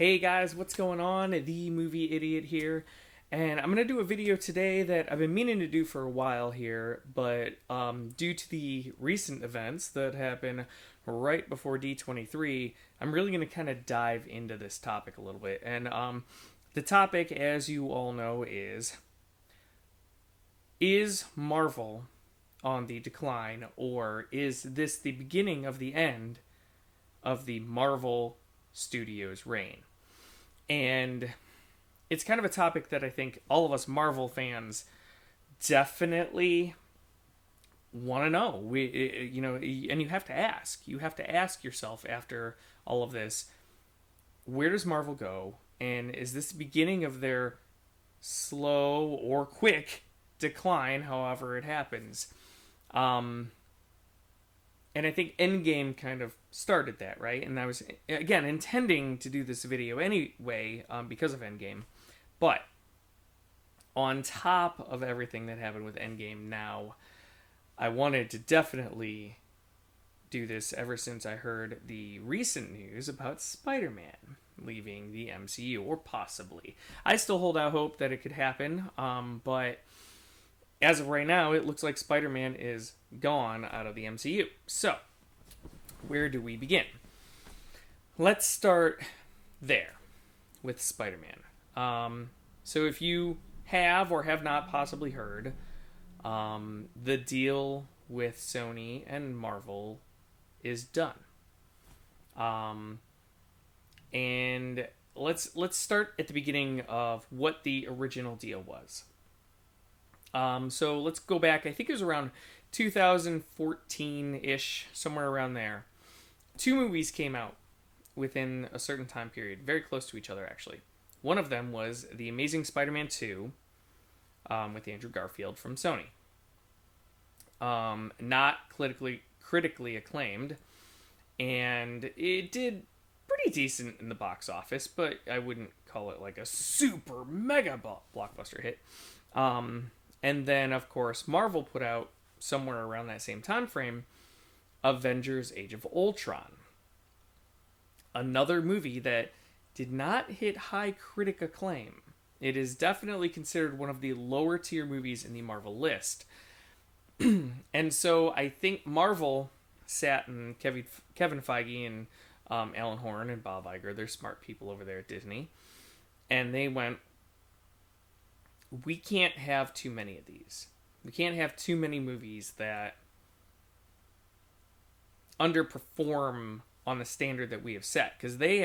Hey guys, what's going on? The Movie Idiot here, and I'm gonna do a video today that I've been meaning to do for a while here, but due to the recent events that happened right before D23, I'm really gonna kind of dive into this topic a little bit. And the topic, as you all know, is Marvel on the decline, or is this the beginning of the end of the Marvel Studios reign? And it's kind of a topic that I think all of us Marvel fans definitely want to know. And you have to ask. You have to ask yourself after all of this, where does Marvel go? And is this the beginning of their slow or quick decline, however it happens? And I think Endgame kind of started that, right? And I was, again, intending to do this video anyway because of Endgame. But on top of everything that happened with Endgame now, I wanted to definitely do this ever since I heard the recent news about Spider-Man leaving the MCU, or possibly. I still hold out hope that it could happen, but as of right now, it looks like Spider-Man is gone out of the MCU. So, where do we begin? Let's start there with Spider-Man. So if you have or have not possibly heard, the deal with Sony and Marvel is done. And let's start at the beginning of what the original deal was. So let's go back. I think it was around 2014-ish, somewhere around there. Two movies came out within a certain time period, very close to each other, actually. One of them was The Amazing Spider-Man 2 with Andrew Garfield from Sony. Not critically acclaimed, and it did pretty decent in the box office, but I wouldn't call it like a super mega blockbuster hit. And then, of course, Marvel put out, somewhere around that same time frame, Avengers Age of Ultron. Another movie that did not hit high critic acclaim. It is definitely considered one of the lower tier movies in the Marvel list. And so I think Marvel sat and Kevin Feige and Alan Horn and Bob Iger, they're smart people over there at Disney, and they went, we can't have too many of these. We can't have too many movies that underperform on the standard that we have set. Because they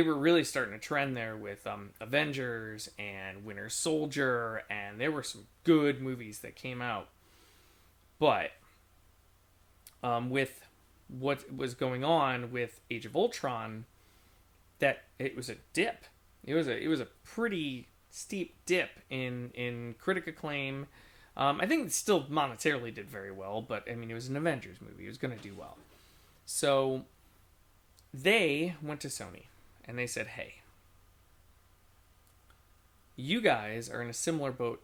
were really starting to trend there with Avengers and Winter Soldier, and there were some good movies that came out. But with what was going on with Age of Ultron, that it was a dip. It was a pretty steep dip in critic acclaim. I think it still monetarily did very well, but I mean, it was an Avengers movie. It was going to do well. So they went to Sony and they said, hey, you guys are in a similar boat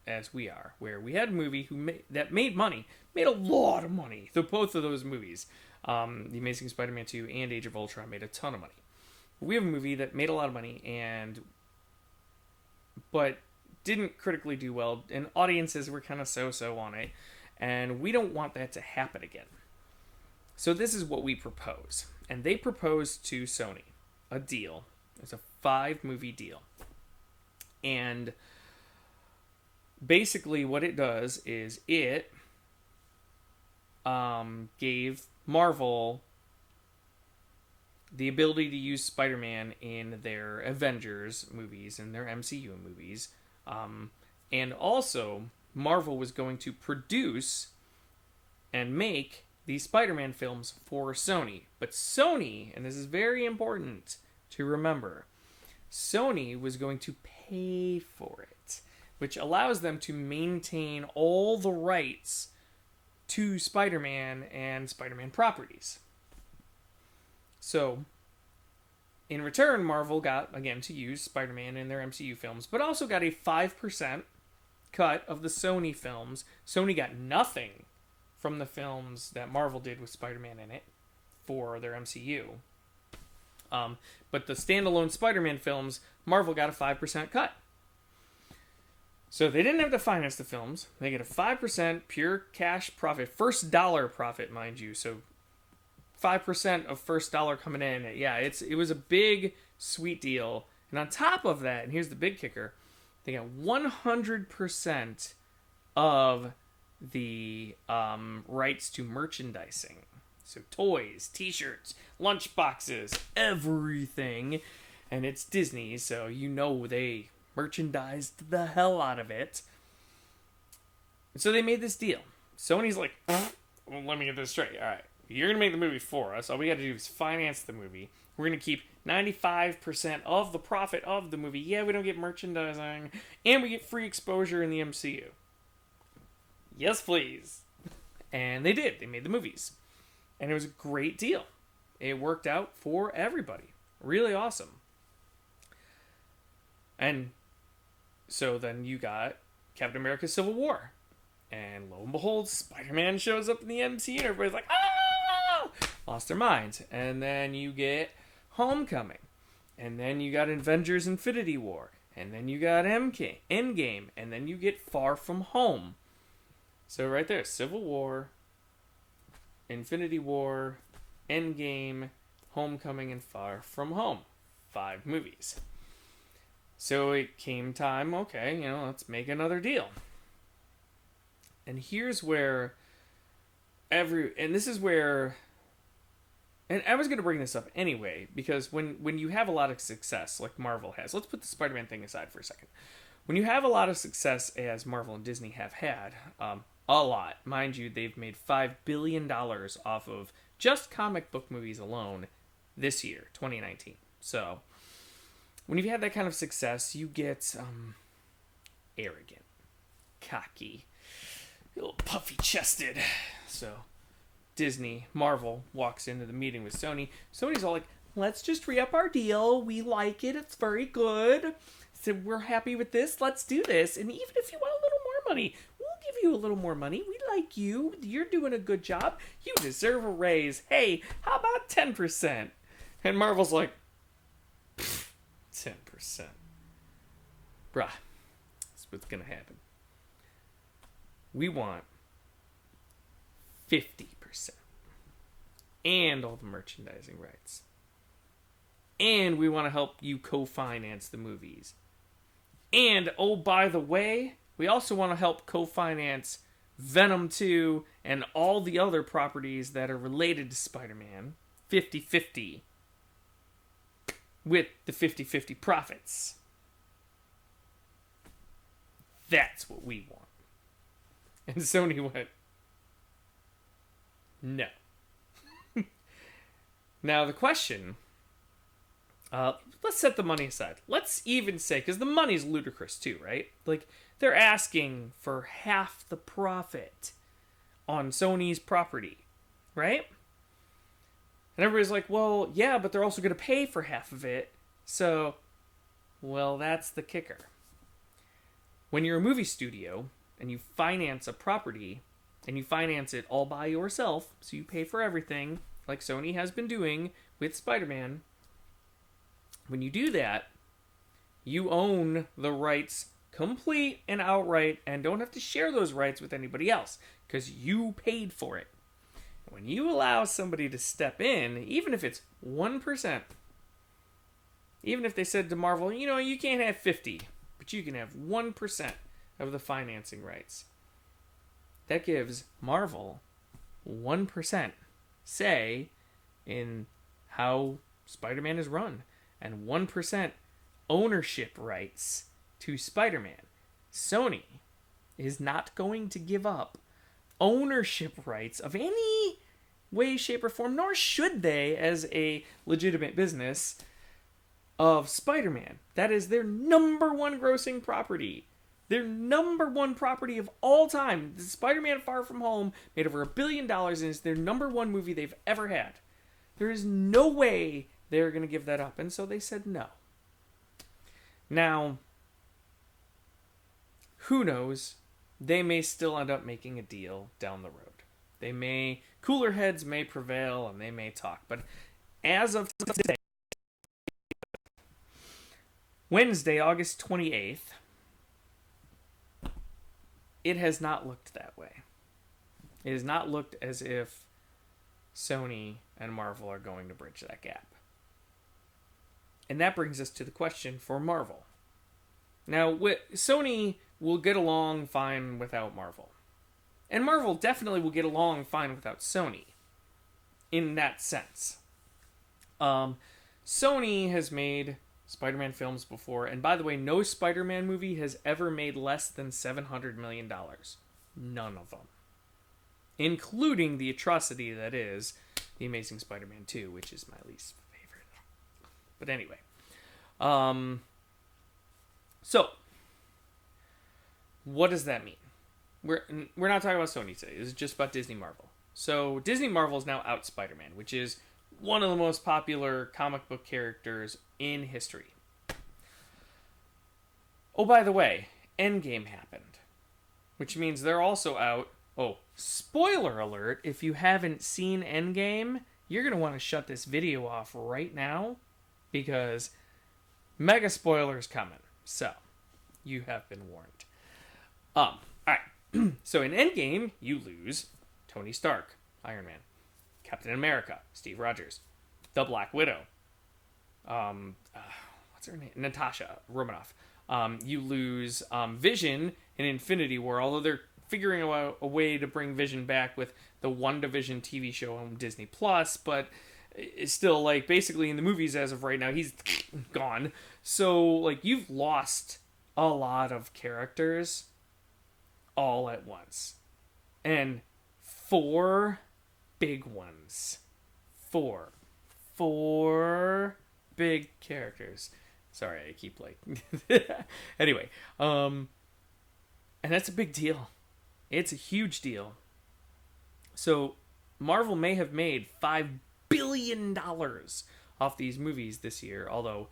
as we are, where we had a movie that made money, made a lot of money. So both of those movies, The Amazing Spider-Man 2 and Age of Ultron, made a ton of money. We have a movie that made a lot of money but didn't critically do well, and audiences were kind of so-so on it, and we don't want that to happen again. So this is what we propose. And they proposed to Sony a deal. It's a 5-movie deal. And basically what it does is it gave Marvel the ability to use Spider-Man in their Avengers movies and their MCU movies. And also, Marvel was going to produce and make these Spider-Man films for Sony. But Sony, and this is very important to remember, Sony was going to pay for it, which allows them to maintain all the rights to Spider-Man and Spider-Man properties. So, in return, Marvel got, again, to use Spider-Man in their MCU films, but also got a 5% cut of the Sony films. Sony got nothing from the films that Marvel did with Spider-Man in it for their MCU. But the standalone Spider-Man films, Marvel got a 5% cut. So they didn't have to finance the films. They get a 5% pure cash profit, first dollar profit, mind you. So 5% of first dollar coming in. Yeah, it was a big, sweet deal. And on top of that, and here's the big kicker, they got 100% of the rights to merchandising. So toys, t-shirts, lunch boxes, everything. And it's Disney, so you know they merchandised the hell out of it. So they made this deal. Sony's like, well, let me get this straight. All right, you're going to make the movie for us. All we got to do is finance the movie. We're going to keep 95% of the profit of the movie. Yeah, we don't get merchandising. And we get free exposure in the MCU. Yes, please. And they did. They made the movies. And it was a great deal. It worked out for everybody. Really awesome. And so then you got Captain America Civil War. And lo and behold, Spider-Man shows up in the MCU and everybody's like, oh! Lost their minds. And then you get Homecoming. And then you got Avengers Infinity War. And then you got Endgame. And then you get Far From Home. So right there, Civil War, Infinity War, Endgame, Homecoming, and Far From Home. 5 movies. So it came time, okay, let's make another deal. And here's where and I was going to bring this up anyway, because when you have a lot of success, like Marvel has, let's put the Spider-Man thing aside for a second. When you have a lot of success, as Marvel and Disney have had, a lot, mind you, they've made $5 billion off of just comic book movies alone this year, 2019. So when you've had that kind of success, you get arrogant, cocky, a little puffy-chested. So Marvel walks into the meeting with Sony. Sony's all like, let's just re-up our deal. We like it. It's very good. So we're happy with this. Let's do this. And even if you want a little more money, we'll give you a little more money. We like you. You're doing a good job. You deserve a raise. Hey, how about 10%? And Marvel's like, 10%. Bruh, that's what's going to happen. We want 50%. And all the merchandising rights. And we want to help you co-finance the movies. And, oh, by the way, we also want to help co-finance Venom 2 and all the other properties that are related to Spider-Man 50-50 with the 50-50 profits. That's what we want. And Sony went, no. Now the question, let's set the money aside. Let's even say, because the money's ludicrous too, right? Like, they're asking for half the profit on Sony's property, right? And everybody's like, well, yeah, but they're also going to pay for half of it. So, well, that's the kicker. When you're a movie studio and you finance a property and you finance it all by yourself, so you pay for everything, like Sony has been doing with Spider-Man, when you do that, you own the rights complete and outright and don't have to share those rights with anybody else because you paid for it. When you allow somebody to step in, even if it's 1%, even if they said to Marvel, you can't have 50, but you can have 1% of the financing rights, that gives Marvel 1% say in how Spider-Man is run and 1% ownership rights to Spider-Man. Sony is not going to give up ownership rights of any way, shape, or form, nor should they as a legitimate business of Spider-Man. That is their number one grossing property. Their number one property of all time. The Spider-Man Far From Home made over $1 billion and is their number one movie they've ever had. There is no way they're going to give that up. And so they said no. Now, who knows? They may still end up making a deal down the road. Cooler heads may prevail and they may talk. But as of today, Wednesday, August 28th, it has not looked that way. It has not looked as if Sony and Marvel are going to bridge that gap. And that brings us to the question for Marvel. Now, Sony will get along fine without Marvel. And Marvel definitely will get along fine without Sony. In that sense. Sony has made Spider-Man films before. And by the way, no Spider-Man movie has ever made less than $700 million. None of them. Including the atrocity that is The Amazing Spider-Man 2, which is my least favorite. But anyway. So, what does that mean? We're not talking about Sony today. This is just about Disney Marvel. So, Disney Marvel is now out Spider-Man, which is one of the most popular comic book characters in history. Oh, by the way, Endgame happened. Which means they're also out. Oh, spoiler alert, if you haven't seen Endgame, you're going to want to shut this video off right now, because mega spoilers coming. So, you have been warned. Alright. So in Endgame, you lose Tony Stark, Iron Man, Captain America, Steve Rogers, the Black Widow, what's her name? Natasha Romanoff. You lose Vision in Infinity War, although they're figuring out a way to bring Vision back with the WandaVision TV show on Disney Plus, but it's still, like, basically in the movies as of right now, he's gone. So, like, you've lost a lot of characters all at once. And 4 big ones. 4 big characters. Sorry, I keep, like... Anyway, and that's a big deal. It's a huge deal. So, Marvel may have made $5 billion off these movies this year, although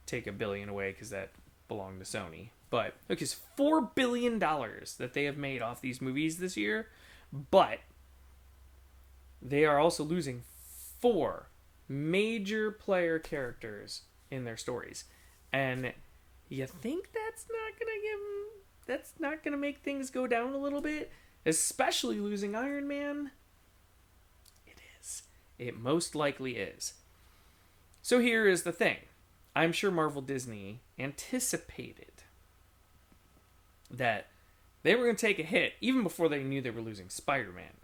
take $1 billion away because that belonged to Sony. But look, it's $4 billion that they have made off these movies this year, but they are also losing 4 major player characters in their stories. And you think that's not gonna make things go down a little bit? Especially losing Iron Man? It is. It most likely is. So here is the thing. I'm sure Marvel Disney anticipated that they were going to take a hit even before they knew they were losing Spider-Man.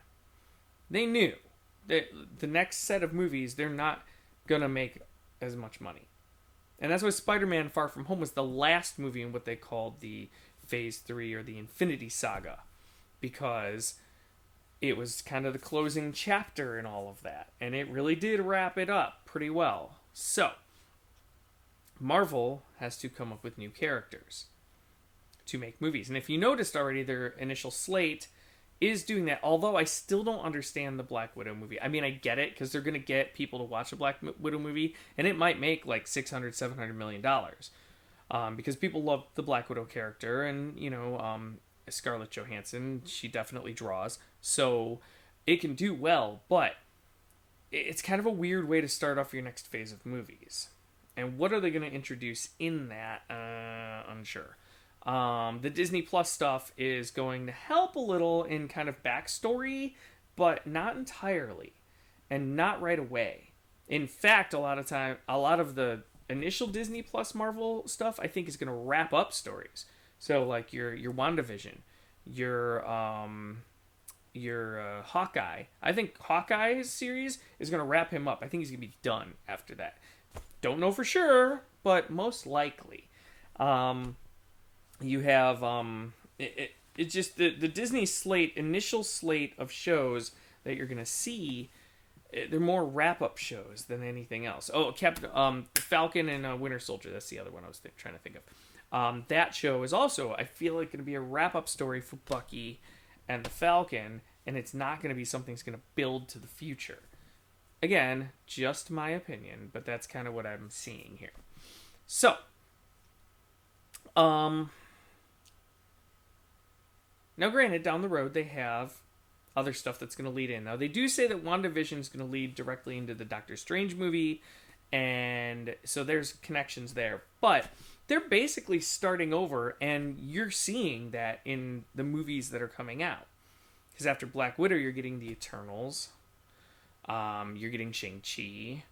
They knew that the next set of movies, they're not going to make as much money. And that's why Spider-Man Far From Home was the last movie in what they called the Phase 3 or the Infinity Saga, because it was kind of the closing chapter in all of that. And it really did wrap it up pretty well. So, Marvel has to come up with new characters to make movies. And if you noticed already, their initial slate is doing that. Although I still don't understand the Black Widow movie. I mean, I get it, because they're going to get people to watch a Black Widow movie, and it might make like $600-700 million. Because people love the Black Widow character, and, you know, Scarlett Johansson, she definitely draws. So it can do well, but it's kind of a weird way to start off your next phase of movies. And what are they going to introduce in that? Unsure. The Disney Plus stuff is going to help a little in kind of backstory, but not entirely, and not right away. In fact, a lot of the initial Disney Plus Marvel stuff, I think, is going to wrap up stories. So, like your WandaVision, your Hawkeye. I think Hawkeye's series is going to wrap him up. I think he's going to be done after that. Don't know for sure, but most likely. You have it's just the Disney slate, initial slate of shows that you're gonna see. They're more wrap-up shows than anything else. Oh, Falcon and Winter Soldier. That's the other one I was trying to think of. That show is also, I feel like, going to be a wrap-up story for Bucky and the Falcon, and it's not going to be something that's going to build to the future. Again, just my opinion, but that's kind of what I'm seeing here. So, now granted, down the road, they have other stuff that's going to lead in. Now, they do say that WandaVision is going to lead directly into the Doctor Strange movie, and so there's connections there. But they're basically starting over, and you're seeing that in the movies that are coming out. Because after Black Widow, you're getting the Eternals, you're getting Shang-Chi,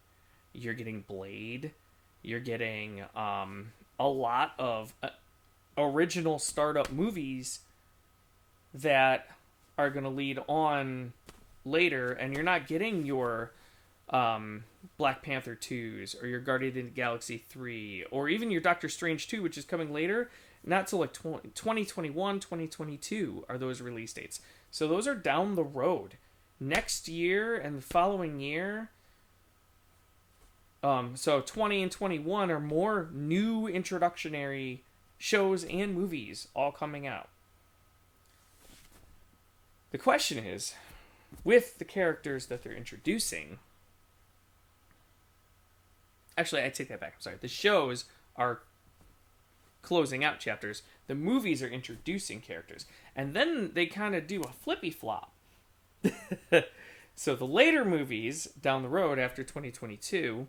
you're getting Blade, you're getting a lot of original startup movies that are going to lead on later, and you're not getting your Black Panther 2s or your Guardian of the Galaxy 3 or even your Doctor Strange 2, which is coming later. Not till like 2021, 2022 are those release dates. So those are down the road. Next year and the following year, so 20 and 21 are more new introductionary shows and movies all coming out. The question is, with the characters that they're introducing... Actually, I take that back. I'm sorry. The shows are closing out chapters. The movies are introducing characters. And then they kind of do a flippy flop. So the later movies down the road after 2022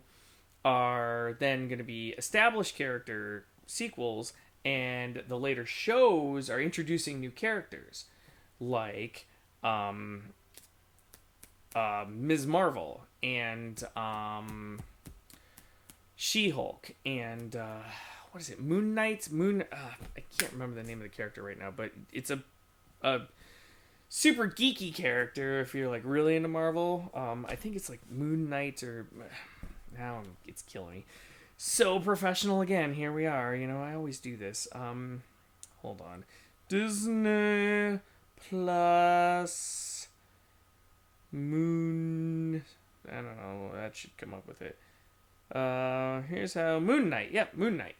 are then going to be established character sequels, and the later shows are introducing new characters like Ms. Marvel and She-Hulk and what is it? Moon Knight? I can't remember the name of the character right now, but it's a super geeky character if you're like really into Marvel. I think it's like Moon Knight or now it's killing me. So professional again. Here we are. You know, I always do this. Hold on. Disney Plus Moon. I don't know. That should come up with it. Here's how Moon Knight. Yep, Moon Knight.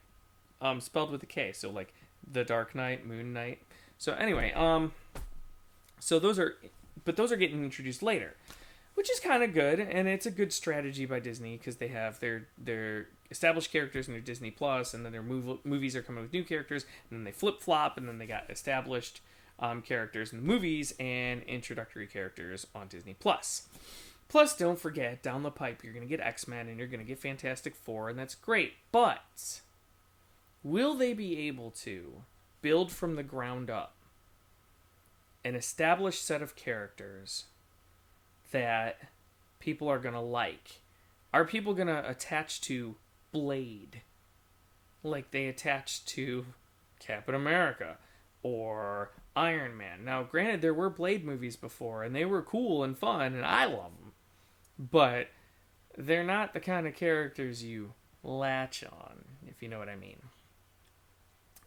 Spelled with a K. So like the Dark Knight, Moon Knight. So anyway, so those are getting introduced later, which is kind of good, and it's a good strategy by Disney because they have their established characters in their Disney Plus, and then their movies are coming with new characters, and then they flip flop, and then they got established characters in the movies and introductory characters on Disney Plus. Plus, don't forget, down the pipe, you're going to get X-Men and you're going to get Fantastic Four, and that's great. But will they be able to build from the ground up an established set of characters that people are going to like? Are people going to attach to Blade like they attach to Captain America or Iron Man? Now, granted, there were Blade movies before, and they were cool and fun, and I love them. But they're not the kind of characters you latch on, if you know what I mean.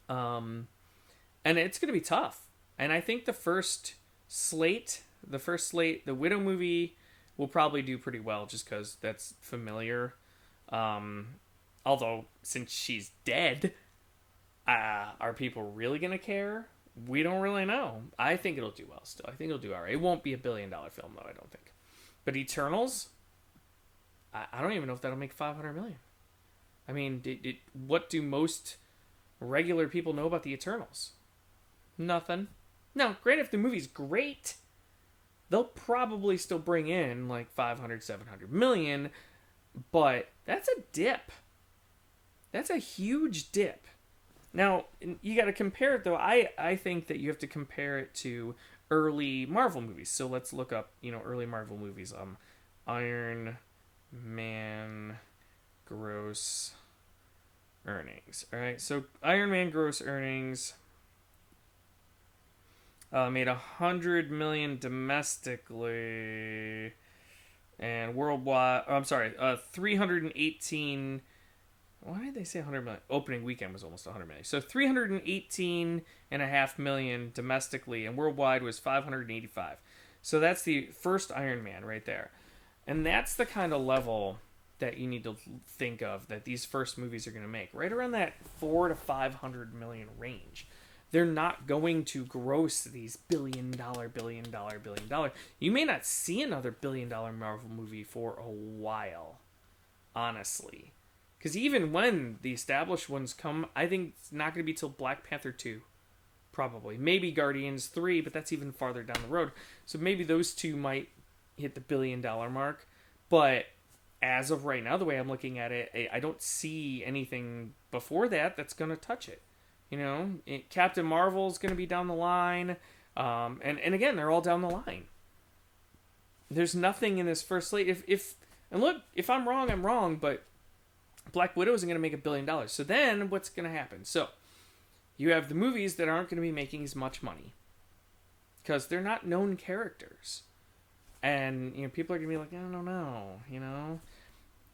And it's going to be tough. And I think the first slate, the Widow movie, will probably do pretty well just because that's familiar. Although, since she's dead, are people really going to care? We don't really know. I think it'll do well still. I think it'll do alright. It won't be a $1 billion film, though, I don't think. But Eternals, I don't even know if that'll make $500 million. I mean, what do most regular people know about the Eternals? Nothing. Now, granted, if the movie's great, they'll probably still bring in like $500-700 million, but that's a dip. That's a huge dip. Now, you got to compare it, though. I think that you have to compare it to early Marvel movies. So let's look up, early Marvel movies. Iron Man gross earnings. All right, so Iron Man gross earnings made $100 million domestically, and worldwide. Oh, I'm sorry, 318. Why did they say 100 million? Opening weekend was almost 100 million. So 318.5 million domestically, and worldwide was 585. So that's the first Iron Man right there. And that's the kind of level that you need to think of that these first movies are going to make. Right around that 400 to 500 million range. They're not going to gross these billion dollar. You may not see another $1 billion Marvel movie for a while, honestly. Because even when the established ones come, I think it's not going to be till Black Panther 2. Probably. Maybe Guardians 3, but that's even farther down the road. So maybe those two might hit the $1 billion mark. But as of right now, the way I'm looking at it, I don't see anything before that that's going to touch it. You know, Captain Marvel's going to be down the line. And again, they're all down the line. There's nothing in this first slate. And look, if I'm wrong, I'm wrong, but Black Widow isn't going to make $1 billion. So then what's going to happen? So you have the movies that aren't going to be making as much money because they're not known characters. And, you know, people are going to be like, I don't know, you know.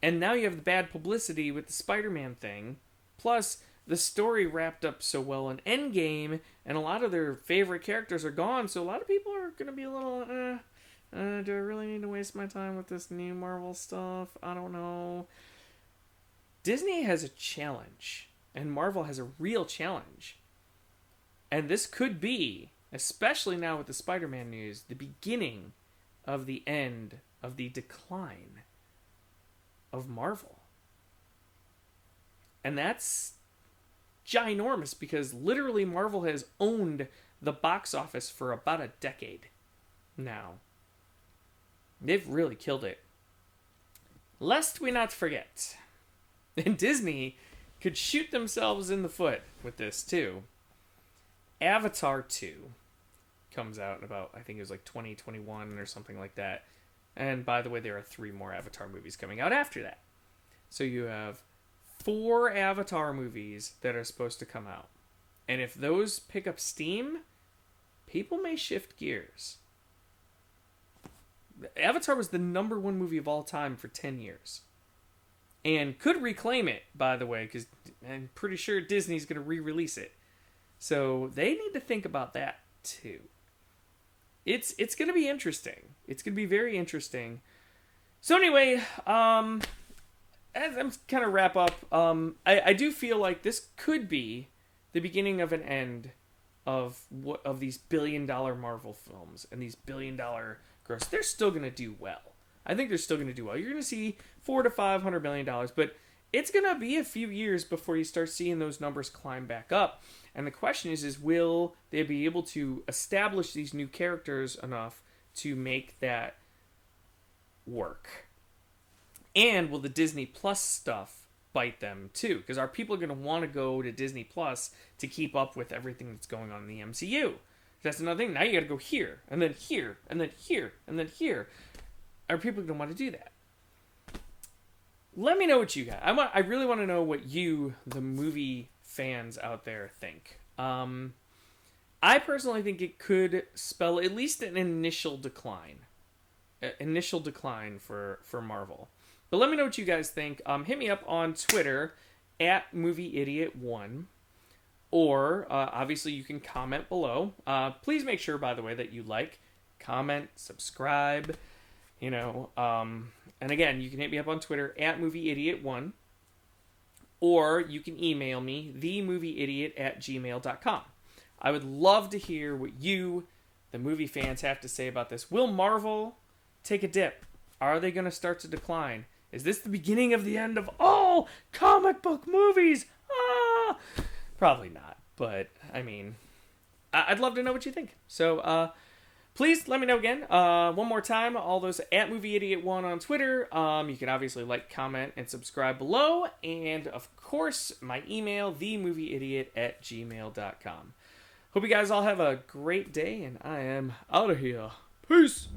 And now you have the bad publicity with the Spider-Man thing. Plus, the story wrapped up so well in Endgame, and a lot of their favorite characters are gone, so a lot of people are going to be a little, do I really need to waste my time with this new Marvel stuff? I don't know. Disney has a challenge, and Marvel has a real challenge. And this could be, especially now with the Spider-Man news, the beginning of the end of the decline of Marvel. And that's ginormous because literally Marvel has owned the box office for about a decade now. They've really killed it. Lest we not forget, and Disney could shoot themselves in the foot with this too. Avatar 2 comes out in about, I think it was like 2021 or something like that. And by the way, there are 3 more Avatar movies coming out after that. So you have 4 Avatar movies that are supposed to come out. And if those pick up steam, people may shift gears. Avatar was the #1 movie of all time for 10 years. And could reclaim it, by the way, because I'm pretty sure Disney's going to re-release it. So they need to think about that too. It's going to be interesting. It's going to be very interesting. So anyway, as I'm kind of wrap up, I do feel like this could be the beginning of an end of these billion-dollar Marvel films and these billion-dollar gross. They're still going to do well. I think they're still going to do well. You're going to see $400 to $500 million, but it's going to be a few years before you start seeing those numbers climb back up. And the question is will they be able to establish these new characters enough to make that work? And will the Disney Plus stuff bite them too? Because are people going to want to go to Disney Plus to keep up with everything that's going on in the MCU? That's another thing. Now you got to go here, and then here, and then here, and then here. Are people going to want to do that? Let me know what you got. I really want to know what you, the movie fans out there, think. I personally think it could spell at least an initial decline. For Marvel. But let me know what you guys think. Hit me up on Twitter at MovieIdiot1. Or, obviously, you can comment below. Please make sure, by the way, that you like, comment, subscribe. And again, you can hit me up on Twitter at MovieIdiot1. Or you can email me, themovieidiot@gmail.com. I would love to hear what you, the movie fans, have to say about this. Will Marvel take a dip? Are they going to start to decline? Is this the beginning of the end of all comic book movies? Probably not. But, I mean, I'd love to know what you think. So, please let me know again. One more time, all those at MovieIdiot1 on Twitter. You can obviously like, comment, and subscribe below. And, of course, my email, themovieidiot@gmail.com. Hope you guys all have a great day, and I am out of here. Peace!